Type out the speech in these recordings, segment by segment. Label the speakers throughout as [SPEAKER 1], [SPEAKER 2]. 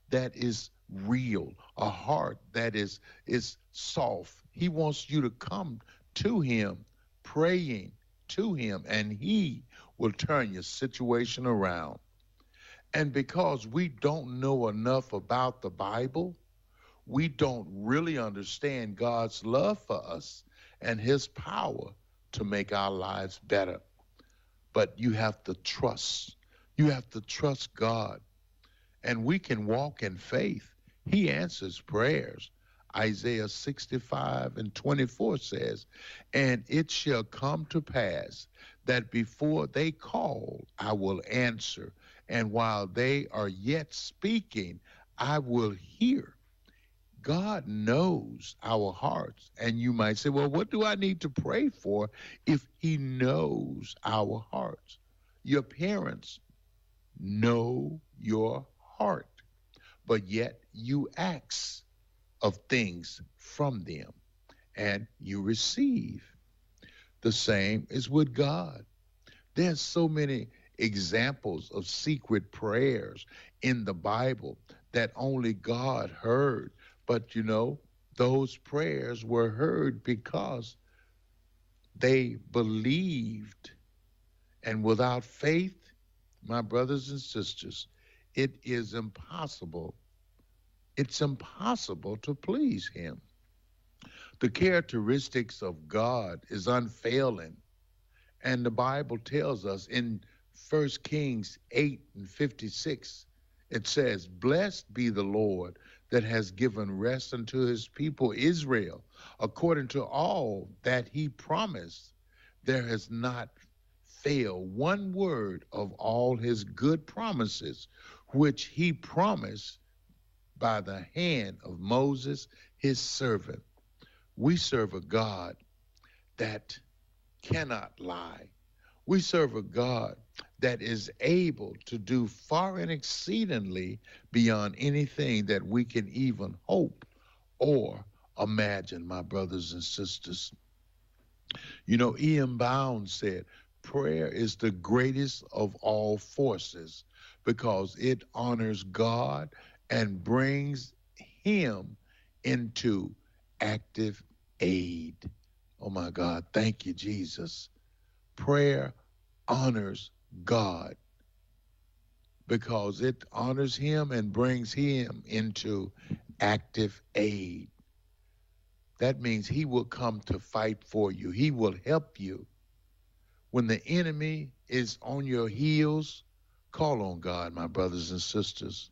[SPEAKER 1] that is real, a heart that is soft. He wants you to come to him, praying to him, and he will turn your situation around. And because we don't know enough about the Bible, we don't really understand God's love for us and his power to make our lives better. But you have to trust. You have to trust God. And we can walk in faith. He answers prayers. Isaiah 65:24 says, and it shall come to pass that before they call, I will answer. And while they are yet speaking, I will hear. God knows our hearts. And you might say, well, what do I need to pray for if he knows our hearts? Your parents know your heart, but yet you ask of things from them and you receive. The same is with God. There's so many examples of secret prayers in the Bible that only God heard. But you know, those prayers were heard because they believed. And without faith, my brothers and sisters, it is impossible. It's impossible to please him. The characteristics of God is unfailing. And the Bible tells us in 1 Kings 8:56, it says, blessed be the Lord that has given rest unto his people Israel, according to all that he promised. There has not failed one word of all his good promises, which he promised by the hand of Moses, his servant. We serve a God that cannot lie. We serve a God that is able to do far and exceedingly beyond anything that we can even hope or imagine, my brothers and sisters. You know, E.M. Bounds said, prayer is the greatest of all forces because it honors God and brings him into active aid. Oh my God, thank you, Jesus. Prayer honors God because it honors him and brings him into active aid. That means he will come to fight for you. He will help you. When the enemy is on your heels, call on God, my brothers and sisters.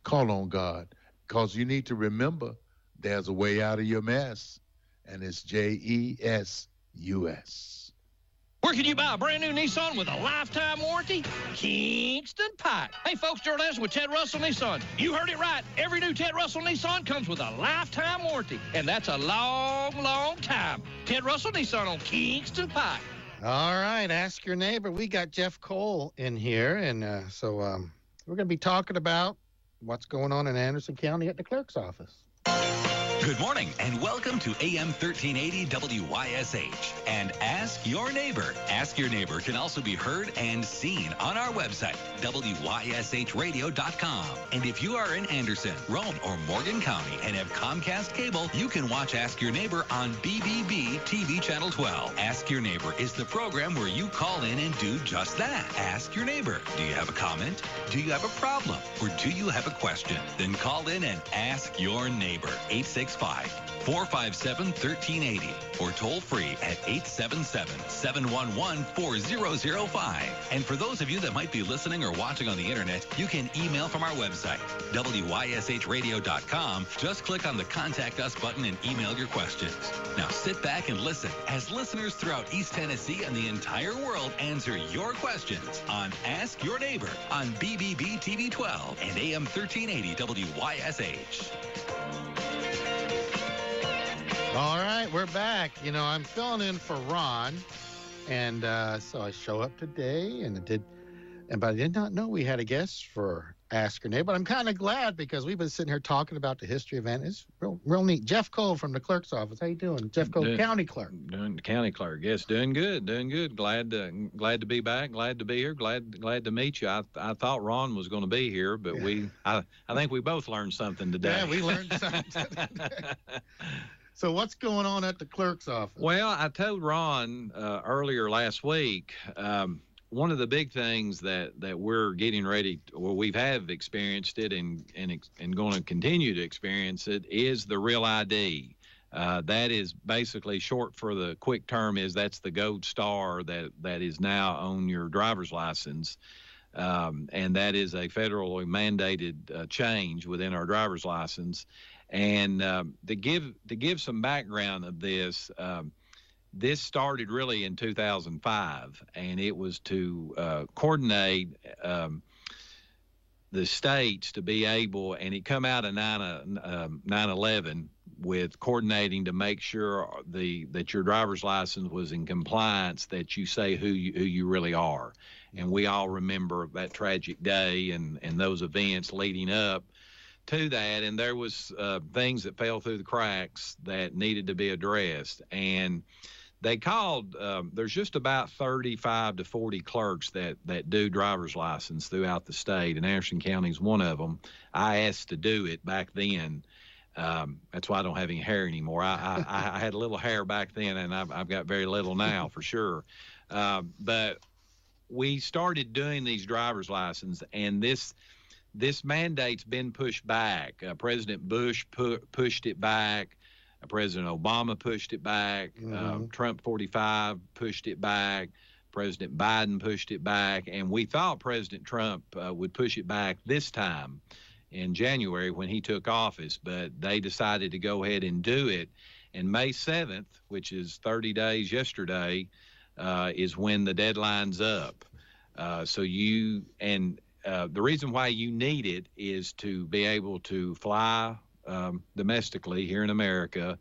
[SPEAKER 1] Call on God, because you need to remember there's a way out of your mess, and it's JESUS.
[SPEAKER 2] Where can you buy a brand new Nissan with a lifetime warranty? Kingston Pike. Hey folks, Gerald Anderson with Ted Russell Nissan. You heard it right. Every new Ted Russell Nissan comes with a lifetime warranty, and that's a long, long time. Ted Russell Nissan on Kingston Pike.
[SPEAKER 3] All right, ask your neighbor. We got Jeff Cole in here, and so we're going to be talking about what's going on in Anderson County at the clerk's office.
[SPEAKER 4] Good morning and welcome to AM 1380 WYSH and Ask Your Neighbor. Ask Your Neighbor can also be heard and seen on our website, WYSHradio.com. And if you are in Anderson, Roane, or Morgan County and have Comcast cable, you can watch Ask Your Neighbor on BBB TV Channel 12. Ask Your Neighbor is the program where you call in and do just that. Ask Your Neighbor. Do you have a comment? Do you have a problem? Or do you have a question? Then call in and ask your neighbor. 865-457-1380 or toll free at 877-711-4005. And for those of you that might be listening or watching on the internet, you can email from our website, WYSHradio.com. Just click on the Contact Us button and email your questions. Now sit back and listen as listeners throughout East Tennessee and the entire world answer your questions on Ask Your Neighbor on BBB TV 12 and AM 1380 WYSH.
[SPEAKER 3] All right, we're back. You know, I'm filling in for Ron, and so I show up today, but I did not know we had a guest for Ask Your Neighbor. I'm kind of glad because we've been sitting here talking about the history of Anderson. It's real neat. Jeff Cole from the clerk's office. How you doing? Jeff Cole, county clerk.
[SPEAKER 5] Doing the county clerk. Yes, doing good. Glad to be back. Glad to be here. Glad to meet you. I thought Ron was going to be here, but I think we both learned something today.
[SPEAKER 3] Yeah, we learned something today. So what's going on at the clerk's office?
[SPEAKER 5] Well, I told Ron earlier last week, one of the big things that we're getting ready, or we have experienced it and going to continue to experience it, is the Real ID. That is basically short for the quick term that's the gold star that is now on your driver's license. And that is a federally mandated change within our driver's license. And to give some background of this, this started really in 2005, and it was to coordinate the states to be able, and it come out of 9/11 with coordinating to make sure that your driver's license was in compliance, that you say who you really are. And we all remember that tragic day and those events leading up to that, and there was things that fell through the cracks that needed to be addressed. And they called, there's just about 35 to 40 clerks that do driver's license throughout the state, and Anderson County is one of them. I asked to do it back then. That's why I don't have any hair anymore. I had a little hair back then, and I've got very little now for sure. But we started doing these driver's license, and this mandate's been pushed back. President Bush pushed it back. President Obama pushed it back. Trump 45 pushed it back. President Biden pushed it back. And we thought President Trump would push it back this time in January when he took office, but they decided to go ahead and do it. And May 7th, which is 30 days yesterday, is when the deadline's up. The reason why you need it is to be able to fly domestically here in America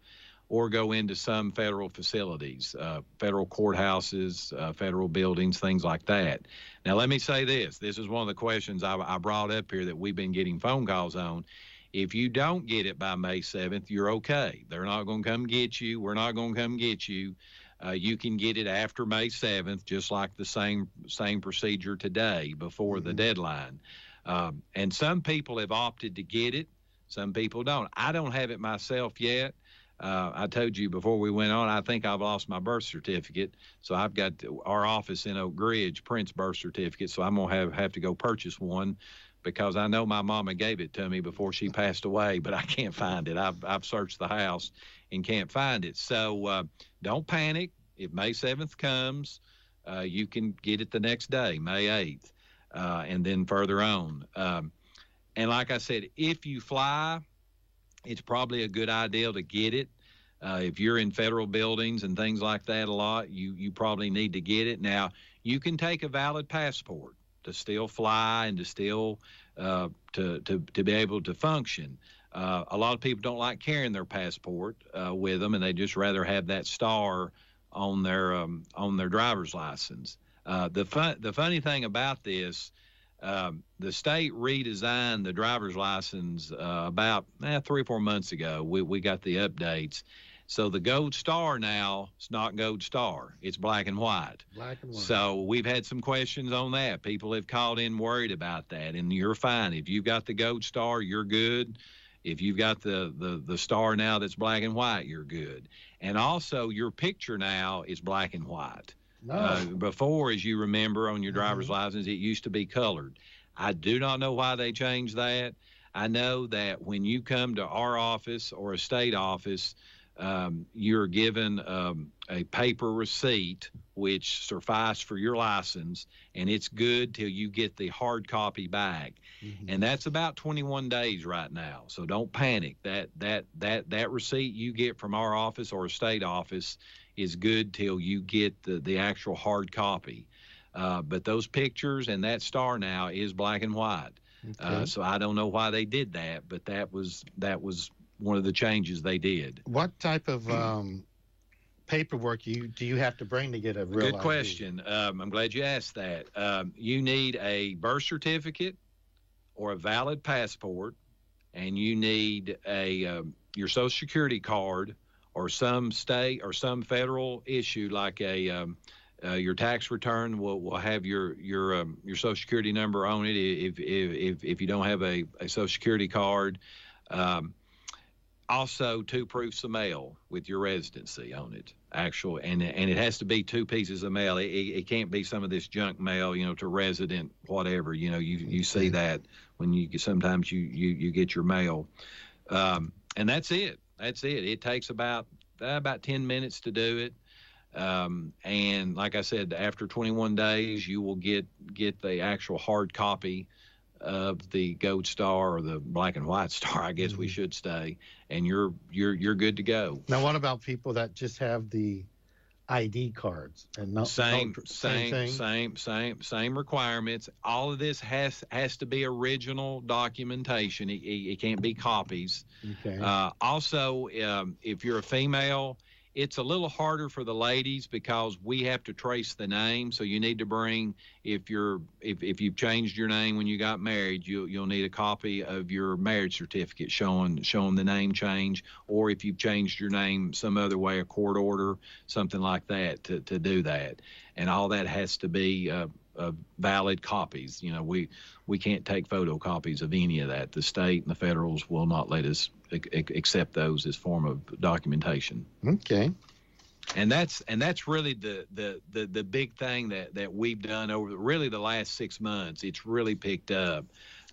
[SPEAKER 5] or go into some federal facilities, federal courthouses, federal buildings, things like that. Now, let me say this. This is one of the questions I brought up here that we've been getting phone calls on. If you don't get it by May 7th, you're okay. They're not going to come get you. We're not going to come get you. You can get it after May 7th, just like the same procedure today before the deadline. And some people have opted to get it. Some people don't. I don't have it myself yet. I told you before we went on, I think I've lost my birth certificate. So I've got our office in Oak Ridge prints birth certificate. So I'm going to have to go purchase one because I know my mama gave it to me before she passed away, but I can't find it. I've searched the house and can't find it. So don't panic. If May 7th comes, you can get it the next day, May 8th, and then further on. And like I said, if you fly, it's probably a good idea to get it. If you're in federal buildings and things like that a lot, you probably need to get it. Now, you can take a valid passport to still fly and to still to be able to function. A lot of people don't like carrying their passport with them, and they just rather have that star on their driver's license. The funny thing about this, the state redesigned the driver's license about 3 or 4 months ago. We got the updates. So the gold star now, it's not gold star. It's black and white.
[SPEAKER 3] Black and white.
[SPEAKER 5] So we've had some questions on that. People have called in worried about that, and you're fine. If you've got the gold star, you're good. If you've got the star now that's black and white, you're good. And also your picture now is black and white.
[SPEAKER 3] No.
[SPEAKER 5] Before, as you remember, on your driver's license, it used to be colored. I do not know why they changed that. I know that when you come to our office or a state office, you're given a paper receipt which suffices for your license, and it's good till you get the hard copy back. And that's about 21 days right now. So don't panic. That receipt you get from our office or a state office is good till you get the actual hard copy. But those pictures and that star now is black and white. Okay. So I don't know why they did that, but that was one of the changes they did.
[SPEAKER 3] What type of paperwork do you have to bring to get a real
[SPEAKER 5] Good
[SPEAKER 3] ID?
[SPEAKER 5] question. I'm glad you asked that. You need a birth certificate or a valid passport, and you need your Social Security card or some state or some federal issue like your tax return will have your Social Security number on it if you don't have a Social Security card. Also, 2 proofs of mail with your residency on it, and it has to be 2 pieces of mail. It can't be some of this junk mail, to resident whatever. You see that when sometimes you get your mail, and that's it. That's it. It takes about 10 minutes to do it. And like I said, after 21 days, you will get the actual hard copy of the Gold Star or the Black and White Star, I guess we should say, and you're good to go.
[SPEAKER 3] Now, what about people that just have the ID cards and not
[SPEAKER 5] same
[SPEAKER 3] thing?
[SPEAKER 5] Requirements? All of this has to be original documentation. It can't be copies.
[SPEAKER 3] Okay.
[SPEAKER 5] Also, if you're a female, it's a little harder for the ladies because we have to trace the name. So you need to bring, if you've changed your name when you got married, you'll need a copy of your marriage certificate showing the name change, or if you've changed your name some other way, a court order, something like that to do that. And all that has to be valid copies. We can't take photocopies of any of that. The state and the federals will not let us accept those as form of documentation.
[SPEAKER 3] Okay.
[SPEAKER 5] And that's really the big thing that we've done over really the last 6 months. It's really picked up.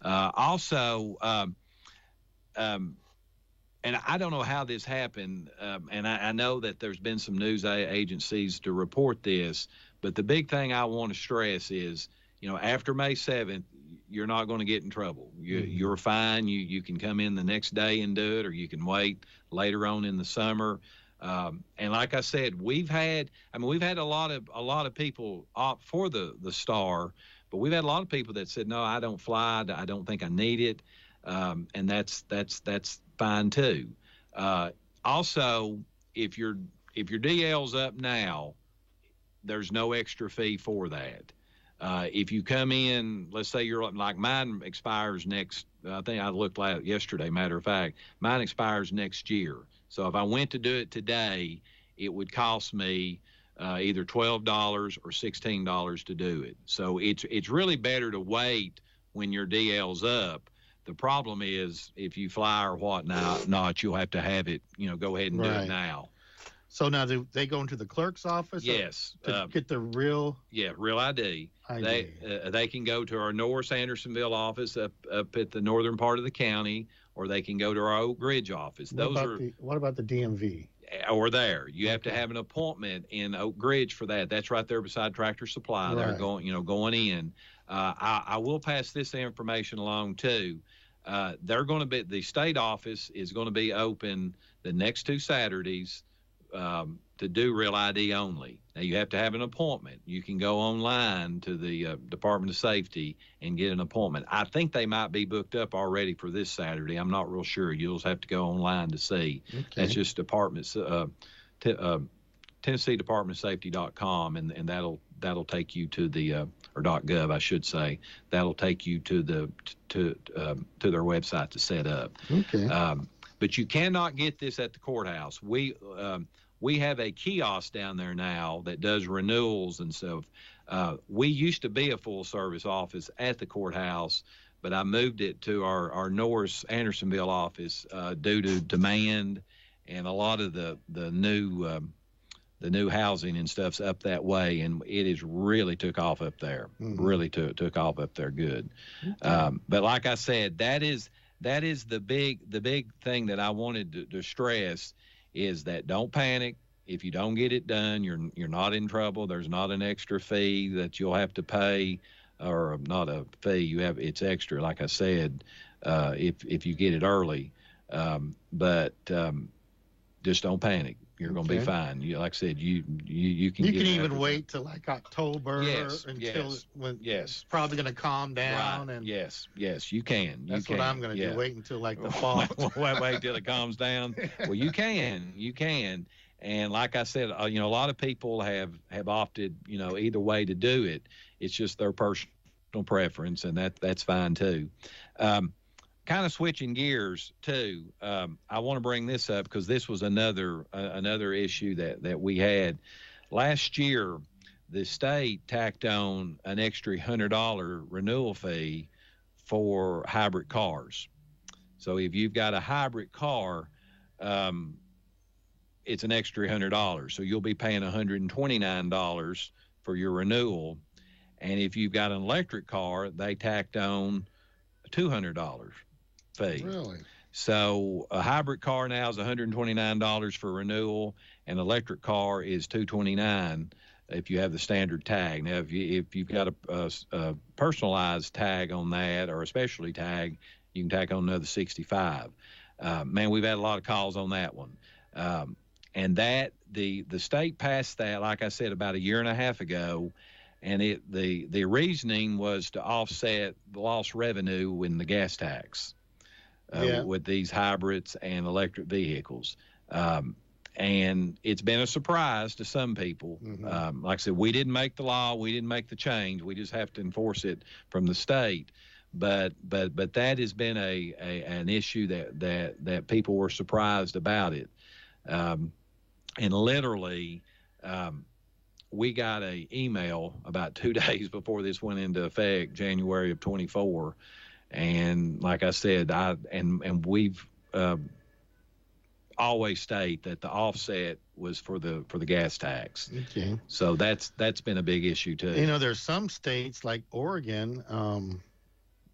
[SPEAKER 5] Also, and I don't know how this happened, and I know that there's been some news agencies to report this, but the big thing I want to stress is, after May 7th, you're not going to get in trouble. You're fine. You can come in the next day and do it, or you can wait later on in the summer. And like I said, we've had a lot of people opt for the Star, but we've had a lot of people that said, no, I don't fly. I don't think I need it. And that's fine too. Also, if your DL's up now, there's no extra fee for that. If you come in, let's say you're like mine expires next, I think I looked at it yesterday, matter of fact, mine expires next year. So if I went to do it today, it would cost me either $12 or $16 to do it. So it's really better to wait when your DL's up. The problem is if you fly or whatnot, you'll have to have it, go ahead and do it now.
[SPEAKER 3] So now do they go into the clerk's office?
[SPEAKER 5] Yes.
[SPEAKER 3] To get the real?
[SPEAKER 5] Yeah, real ID. They can go to our North Andersonville office up at the northern part of the county, or they can go to our Oak Ridge office.
[SPEAKER 3] What about the DMV?
[SPEAKER 5] Or there. You have to have an appointment in Oak Ridge for that. That's right there beside Tractor Supply. Right. They're going in. I will pass this information along too. The state office is going to be open the next 2 Saturdays to do Real ID only. Now, you have to have an appointment. You can go online to the Department of Safety and get an appointment. I think they might be booked up already for this Saturday. I'm not real sure. You'll just have to go online to see. Okay. That's just Tennessee Department of Safety.com, and that'll take you to the or .gov, I should say. That'll take you to their website to set up.
[SPEAKER 3] Okay.
[SPEAKER 5] But you cannot get this at the courthouse. We have a kiosk down there now that does renewals and stuff. We used to be a full-service office at the courthouse, but I moved it to our North Andersonville office due to demand, and a lot of the new housing and stuff's up that way, and it has really took off up there. Mm-hmm. Really took off up there good. Okay. But like I said, that is the big thing that I wanted to stress is that don't panic. If you don't get it done, you're not in trouble. There's not an extra fee that you'll have to pay, or not a fee. It's extra, like I said, if you get it early. But just don't panic. You're going to be fine. Like I said, you can. You can
[SPEAKER 3] even wait till like October when it's probably going to calm down.
[SPEAKER 5] Right. And yes, you can.
[SPEAKER 3] That's what I'm going to do. Wait until like the fall.
[SPEAKER 5] wait till it calms down. Well, you can. And like I said, a lot of people have opted, either way to do it. It's just their personal personal preference, and that's fine too. Kind of switching gears too. I want to bring this up because this was another issue that we had last year. The state tacked on an extra $100 renewal fee for hybrid cars. So if you've got a hybrid car, it's an extra $100. So you'll be paying $129 for your renewal. And if you've got an electric car, they tacked on a $200 fee.
[SPEAKER 3] Really?
[SPEAKER 5] So a hybrid car now is $129 for renewal, and electric car is $229 if you have the standard tag. Now, if you've got a personalized tag on that or a specialty tag, you can tack on another $65. Man, we've had a lot of calls on that one. And that the state passed that, like I said, about a year and a half ago, and the reasoning was to offset the lost revenue in the gas tax with these hybrids and electric vehicles. And it's been a surprise to some people. Mm-hmm. Like I said, we didn't make the law, we didn't make the change. We just have to enforce it from the state. But that has been an issue that people were surprised about it. And literally, we got an email about 2 days before this went into effect, January of 24. And like I said, we've always state that the offset was for the gas tax.
[SPEAKER 3] Okay.
[SPEAKER 5] So that's been a big issue too.
[SPEAKER 3] You know, there's some states like Oregon,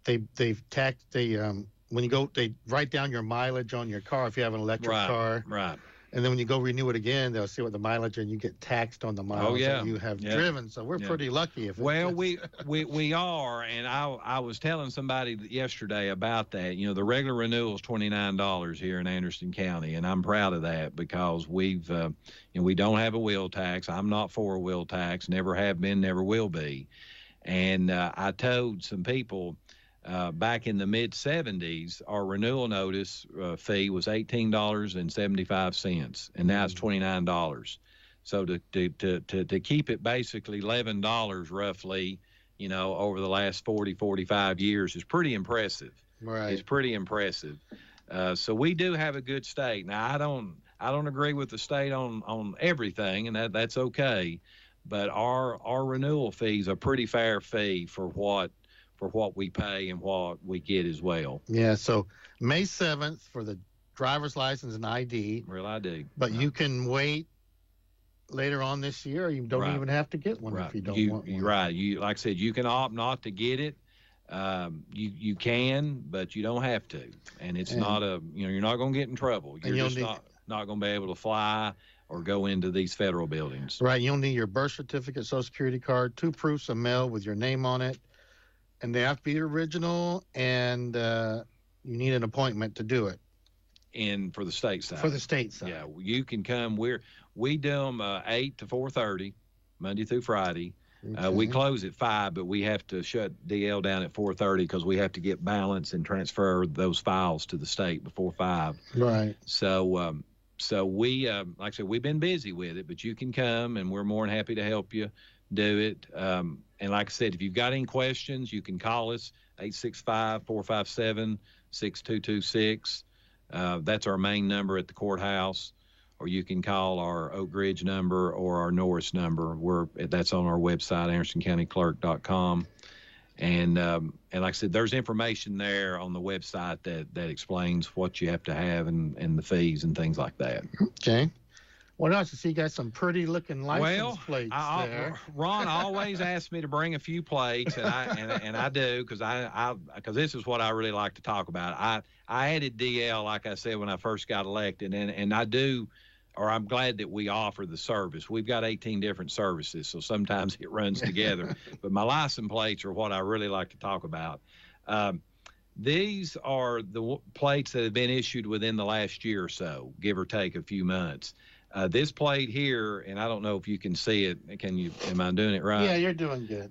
[SPEAKER 3] they've taxed when you go, they write down your mileage on your car if you have an electric car.
[SPEAKER 5] Right.
[SPEAKER 3] And then when you go renew it again, they'll see what the mileage, and you get taxed on the miles that you have driven. So we're pretty lucky.
[SPEAKER 5] We are, and I was telling somebody yesterday about that. You know, the regular renewal is $29 here in Anderson County, and I'm proud of that because we don't have a wheel tax. I'm not for a wheel tax, never have been, never will be. And I told some people back in the mid-'70s, our renewal notice fee was $18.75, and now it's $29. So to keep it basically $11 roughly, you know, over the last 45 years is pretty impressive.
[SPEAKER 3] Right.
[SPEAKER 5] It's pretty impressive. So we do have a good state. Now, I don't agree with the state on everything, and that's okay. But our renewal fees are pretty fair fee for what we pay and what we get as well.
[SPEAKER 3] Yeah, so May 7th for the driver's license and ID.
[SPEAKER 5] Real ID.
[SPEAKER 3] But you can wait later on this year, or you don't even have to get one if you don't want one.
[SPEAKER 5] You're right. Like I said, you can opt not to get it. You can, but you don't have to. And it's not you're not going to get in trouble. You're just not going to be able to fly or go into these federal buildings.
[SPEAKER 3] Right. You'll need your birth certificate, Social Security card, 2 proofs of mail with your name on it. And they have to be original, and you need an appointment to do it.
[SPEAKER 5] For the state side.
[SPEAKER 3] For the state side.
[SPEAKER 5] Yeah, you can come. We do them 8 to 4:30, Monday through Friday. Okay. We close at 5, but we have to shut DL down at 4:30 because we have to get balance and transfer those files to the state before 5.
[SPEAKER 3] Right.
[SPEAKER 5] So we, like I said, we've been busy with it, but you can come, and we're more than happy to help you do it. And like I said, if you've got any questions, you can call us, 865-457-6226. That's our main number at the courthouse, or you can call our Oak Ridge number or our Norris number. That's on our website, AndersonCountyClerk.com. And like I said, there's information there on the website that explains what you have to have and the fees and things like that.
[SPEAKER 3] Okay. What else? I see you got some pretty looking license plates there.
[SPEAKER 5] Ron always asks me to bring a few plates, and I do because this is what I really like to talk about. I added DL, like I said, when I first got elected, and I do, or I'm glad that we offer the service. We've got 18 different services, so sometimes it runs together. But my license plates are what I really like to talk about. These are the plates that have been issued within the last year or so, give or take a few months. This plate here, and I don't know if you can see it. Am I doing it right?
[SPEAKER 3] Yeah, you're doing good.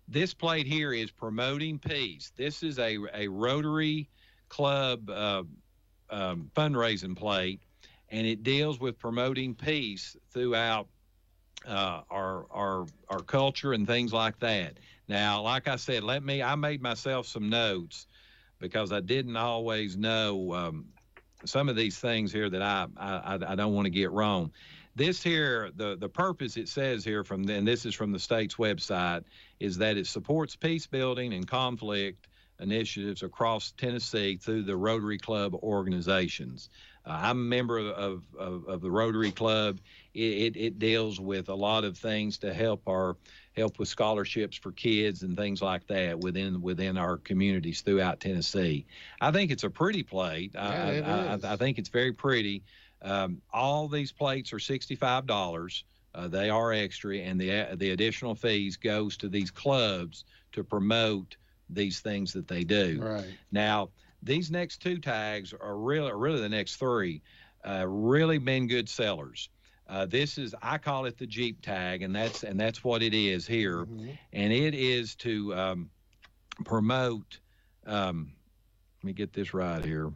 [SPEAKER 5] This plate here is promoting peace. This is a Rotary Club fundraising plate, and it deals with promoting peace throughout our culture and things like that. Now, like I said, I made myself some notes because I didn't always know some of these things here that I don't want to get wrong. This here, the purpose it says here and this is from the state's website, is that it supports peace building and conflict initiatives across Tennessee through the Rotary Club organizations. I'm a member of the Rotary Club. It deals with a lot of things to help with scholarships for kids and things like that within our communities throughout Tennessee. I think it's a pretty plate. I think it's very pretty. All these plates are $65. They are extra, and the additional fees goes to these clubs to promote these things that they do.
[SPEAKER 3] Right.
[SPEAKER 5] Now, these next two tags are really the next three, really been good sellers. I call it the Jeep tag, and that's what it is here. Mm-hmm. And it is to promote, let me get this right here.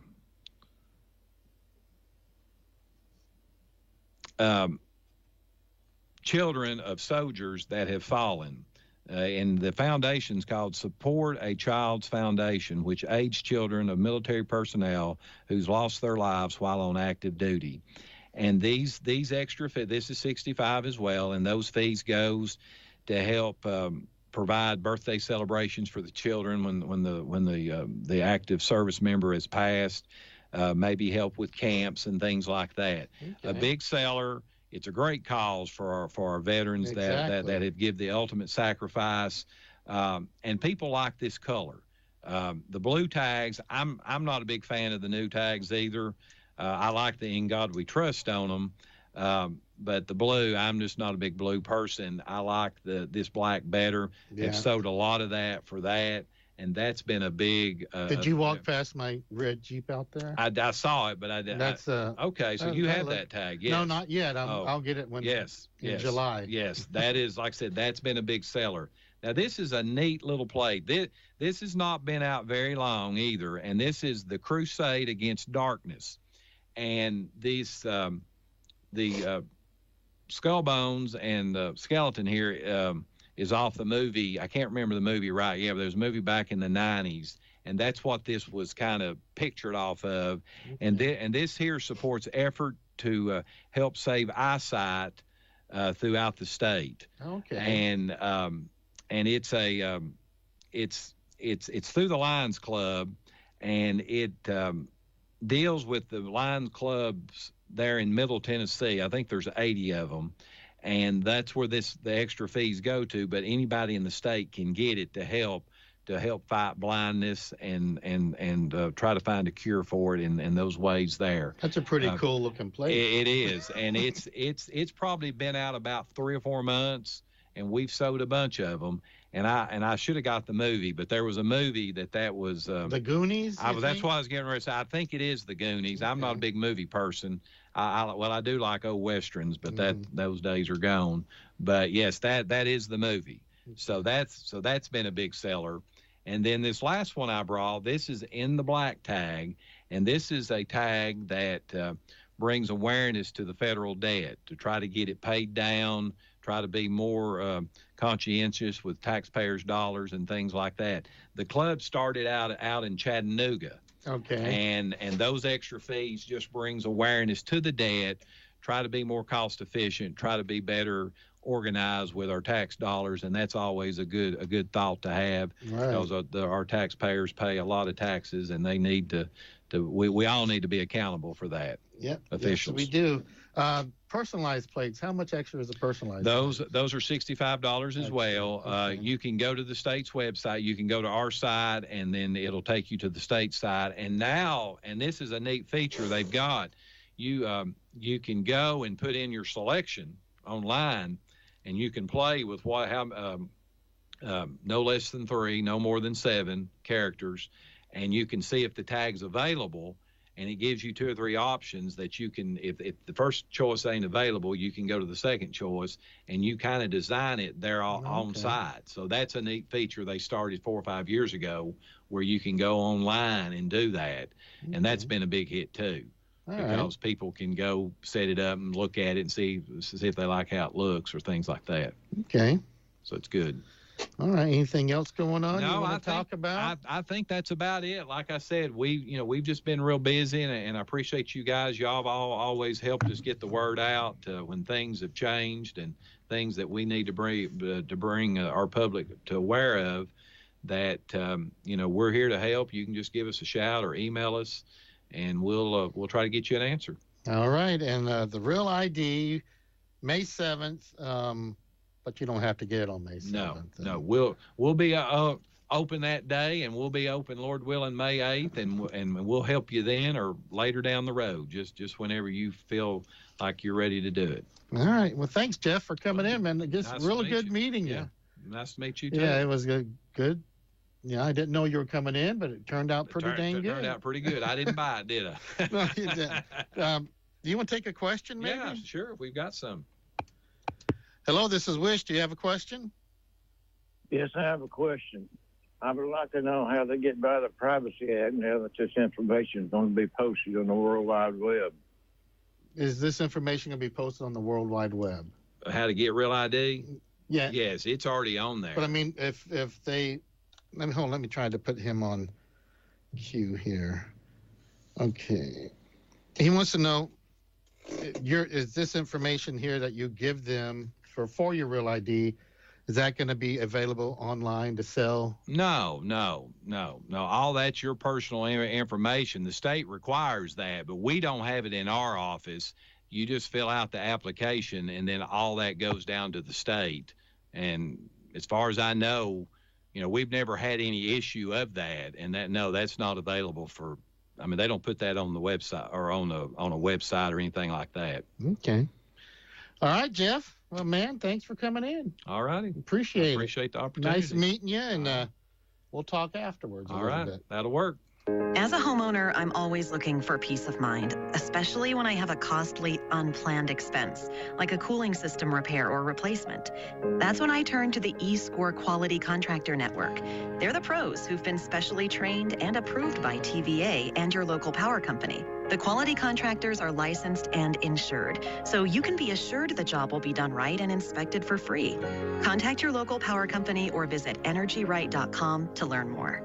[SPEAKER 5] Children of soldiers that have fallen. And the foundation's called Support a Child's Foundation, which aids children of military personnel who's lost their lives while on active duty. And these extra fees, this is $65 as well, and those fees goes to help provide birthday celebrations for the children when the active service member has passed, maybe help with camps and things like that. Okay. A big seller. It's a great cause for our veterans that have give the ultimate sacrifice, and people like this color. The blue tags, I'm not a big fan of the new tags either. I like the In God We Trust on them, but the blue, I'm just not a big blue person. I like this black better. Yeah. They've sold a lot of that for that. And that's been a big.
[SPEAKER 3] Did you walk past my red Jeep out there?
[SPEAKER 5] I saw it, but I didn't.
[SPEAKER 3] That's
[SPEAKER 5] okay. So you have that tag? Yes.
[SPEAKER 3] No, not yet. I'll get it in July.
[SPEAKER 5] Yes, that is, like I said, that's been a big seller. Now this is a neat little plate. This has not been out very long either, and this is the Crusade Against Darkness, and these the skull bones and the skeleton here. Is off the movie. I can't remember the movie right. Yeah, but there was a movie back in the 90s, and that's what this was kind of pictured off of. Okay. And this here supports effort to help save eyesight throughout the state.
[SPEAKER 3] Okay.
[SPEAKER 5] And it's it's through the Lions Club, and it deals with the Lions Clubs there in Middle Tennessee. I think there's 80 of them. And that's where the extra fees go to, but anybody in the state can get it to help fight blindness and try to find a cure for it in those ways there.
[SPEAKER 3] That's a pretty cool looking plate.
[SPEAKER 5] It is, and it's probably been out about 3 or 4 months, and we've sold a bunch of them. And I should have got the movie, but there was a movie that was
[SPEAKER 3] The Goonies.
[SPEAKER 5] That's why I was getting ready to say. I think it is The Goonies. Okay. I'm not a big movie person. I do like old westerns, but those days are gone. But yes, that is the movie. So that's been a big seller. And then this last one I brought, this is in the black tag, and this is a tag that brings awareness to the federal debt to try to get it paid down, try to be more conscientious with taxpayers' dollars and things like that. The club started out in Chattanooga.
[SPEAKER 3] Okay.
[SPEAKER 5] And those extra fees just brings awareness to the debt, try to be more cost efficient, try to be better organized with our tax dollars, and that's always a good thought to have. Right. Because our taxpayers pay a lot of taxes, and they need to we all need to be accountable for that.
[SPEAKER 3] Yep.
[SPEAKER 5] Officials.
[SPEAKER 3] Yes, we do. Personalized plates. How much extra is a personalized?
[SPEAKER 5] Those are $65 as well. Okay. You can go to the state's website. You can go to our site, and then it'll take you to the state site. And now, and this is a neat feature they've got. You can go and put in your selection online, and you can play with no less than 3, no more than 7 characters, and you can see if the tag's available. And it gives you 2 or 3 options that you can, if the first choice ain't available, you can go to the second choice, and you kind of design it there on site. So that's a neat feature they started 4 or 5 years ago, where you can go online and do that. Okay. And that's been a big hit too, because people can go set it up and look at it and see if they like how it looks or things like that.
[SPEAKER 3] Okay.
[SPEAKER 5] So it's good.
[SPEAKER 3] All right. Anything else going on you
[SPEAKER 5] No,
[SPEAKER 3] want to talk about?
[SPEAKER 5] I think that's about it. Like I said, we've just been real busy, and I appreciate you guys. Y'all have always helped us get the word out when things have changed and things that we need to bring our public to aware of. That we're here to help. You can just give us a shout or email us, and we'll try to get you an answer.
[SPEAKER 3] All right. And the real ID, May 7th. But you don't have to get it on May 7th.
[SPEAKER 5] No. We'll be open that day, and we'll be open, Lord willing, May 8th, and we'll help you then or later down the road, just whenever you feel like you're ready to do it.
[SPEAKER 3] All right. Well, thanks, Jeff, for coming in, man. It's
[SPEAKER 5] nice
[SPEAKER 3] really good meeting you.
[SPEAKER 5] Yeah. Nice to meet you, too.
[SPEAKER 3] Yeah, it was good. Yeah, I didn't know you were coming in, but it turned out pretty dang good.
[SPEAKER 5] It turned out pretty good. I didn't buy it, did I?
[SPEAKER 3] No, you didn't. Do you want to take a question, maybe?
[SPEAKER 5] Yeah, sure. We've got some.
[SPEAKER 3] Hello, this is WYSH. Do you have a question?
[SPEAKER 6] Yes, I have a question. I would like to know how they get by the Privacy Act and how that this information is going to be posted on the World Wide Web.
[SPEAKER 3] Is this information going to be posted on the World Wide Web?
[SPEAKER 5] How to get Real ID?
[SPEAKER 3] Yeah.
[SPEAKER 5] Yes, it's already on there.
[SPEAKER 3] But I mean, if they, let me try to put him on cue here. Okay. He wants to know, is this information here that you give them for your Real ID, is that going to be available online to sell?
[SPEAKER 5] No. All that's your personal information. The state requires that, but we don't have it in our office. You just fill out the application, and then all that goes down to the state. And as far as I know, we've never had any issue of that. And that's not available for. I mean, they don't put that on the website or on a website or anything like that.
[SPEAKER 3] Okay. All right, Jeff. Well, man, thanks for coming in.
[SPEAKER 5] All righty.
[SPEAKER 3] Appreciate
[SPEAKER 5] the opportunity.
[SPEAKER 3] Nice meeting you, and we'll talk afterwards.
[SPEAKER 5] All right. That'll work.
[SPEAKER 7] As a homeowner, I'm always looking for peace of mind, especially when I have a costly, unplanned expense, like a cooling system repair or replacement. That's when I turn to the eScore Quality Contractor Network. They're the pros who've been specially trained and approved by TVA and your local power company. The quality contractors are licensed and insured, so you can be assured the job will be done right and inspected for free. Contact your local power company or visit energyright.com to learn more.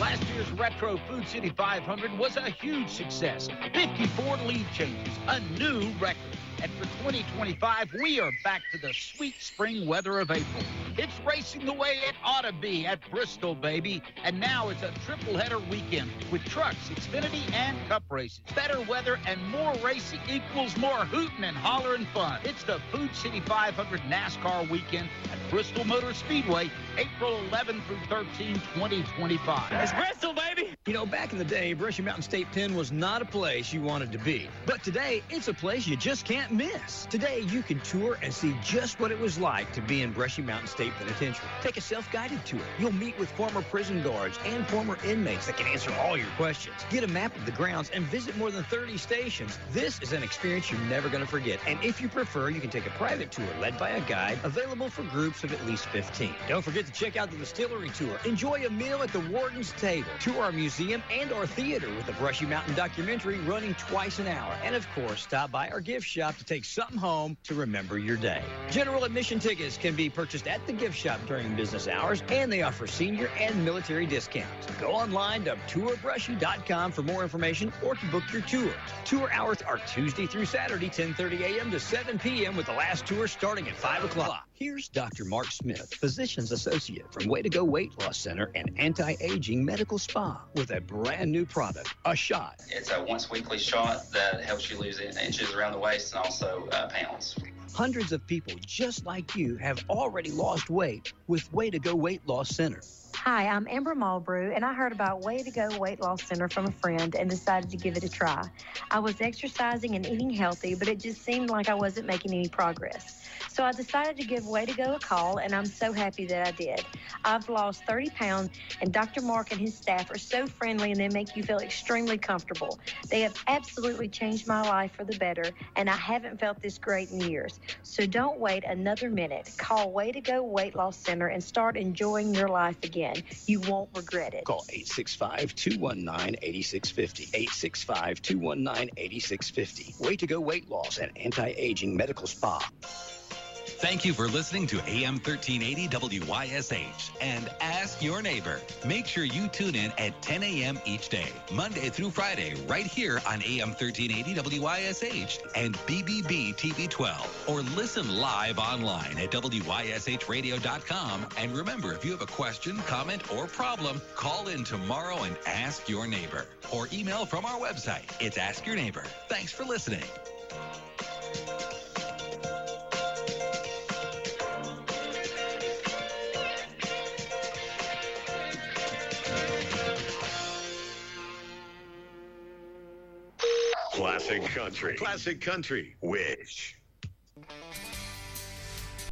[SPEAKER 8] Last year's Retro Food City 500 was a huge success. 54 lead changes, a new record. And for 2025, we are back to the sweet spring weather of April. It's racing the way it ought to be at Bristol, baby. And now it's a triple header weekend with trucks, Xfinity, and Cup races. Better weather and more racing equals more hooting and hollering fun. It's the Food City 500 NASCAR weekend at Bristol Motor Speedway, April 11 through 13, 2025.
[SPEAKER 2] It's Bristol, baby!
[SPEAKER 9] Back in the day, Brushy Mountain State Pen was not a place you wanted to be. But today, it's a place you just can't miss. Today, you can tour and see just what it was like to be in Brushy Mountain State Penitentiary. Take a self-guided tour. You'll meet with former prison guards and former inmates that can answer all your questions. Get a map of the grounds and visit more than 30 stations. This is an experience you're never going to forget. And if you prefer, you can take a private tour led by a guide, available for groups of at least 15. Don't forget to check out the distillery tour. Enjoy a meal at the Warden's Table. Tour our museum and our theater with the Brushy Mountain documentary running twice an hour. And of course, stop by our gift shop to take something home to remember your day. General admission tickets can be purchased at the gift shop during business hours, and they offer senior and military discounts. Go online to tourbrushy.com for more information or to book your tours. Tour hours are Tuesday through Saturday, 10:30 a.m. to 7 p.m. with the last tour starting at 5 o'clock. Here's Dr. Mark Smith, Physician's Associate from Way to Go Weight Loss Center and Anti-Aging Medical Spa with a brand new product, a shot.
[SPEAKER 10] It's a once weekly shot that helps you lose inches around the waist and also pounds.
[SPEAKER 9] Hundreds of people just like you have already lost weight with Way to Go Weight Loss Center.
[SPEAKER 11] Hi, I'm Amber Malbrew, and I heard about Way to Go Weight Loss Center from a friend and decided to give it a try. I was exercising and eating healthy, but it just seemed like I wasn't making any progress. So I decided to give Way to Go a call, and I'm so happy that I did. I've lost 30 pounds, and Dr. Mark and his staff are so friendly, and they make you feel extremely comfortable. They have absolutely changed my life for the better, and I haven't felt this great in years. So don't wait another minute. Call Way to Go Weight Loss Center and start enjoying your life again. You won't regret it.
[SPEAKER 9] Call 865-219-8650. 865-219-8650. Way to Go Weight Loss and Anti-Aging Medical Spa.
[SPEAKER 4] Thank you for listening to AM 1380 WYSH and Ask Your Neighbor. Make sure you tune in at 10 a.m. each day, Monday through Friday, right here on AM 1380 WYSH and BBB TV 12. Or listen live online at WYSHradio.com. And remember, if you have a question, comment, or problem, call in tomorrow and ask your neighbor. Or email from our website. It's Ask Your Neighbor. Thanks for listening.
[SPEAKER 12] Classic Country. Classic Country. WYSH.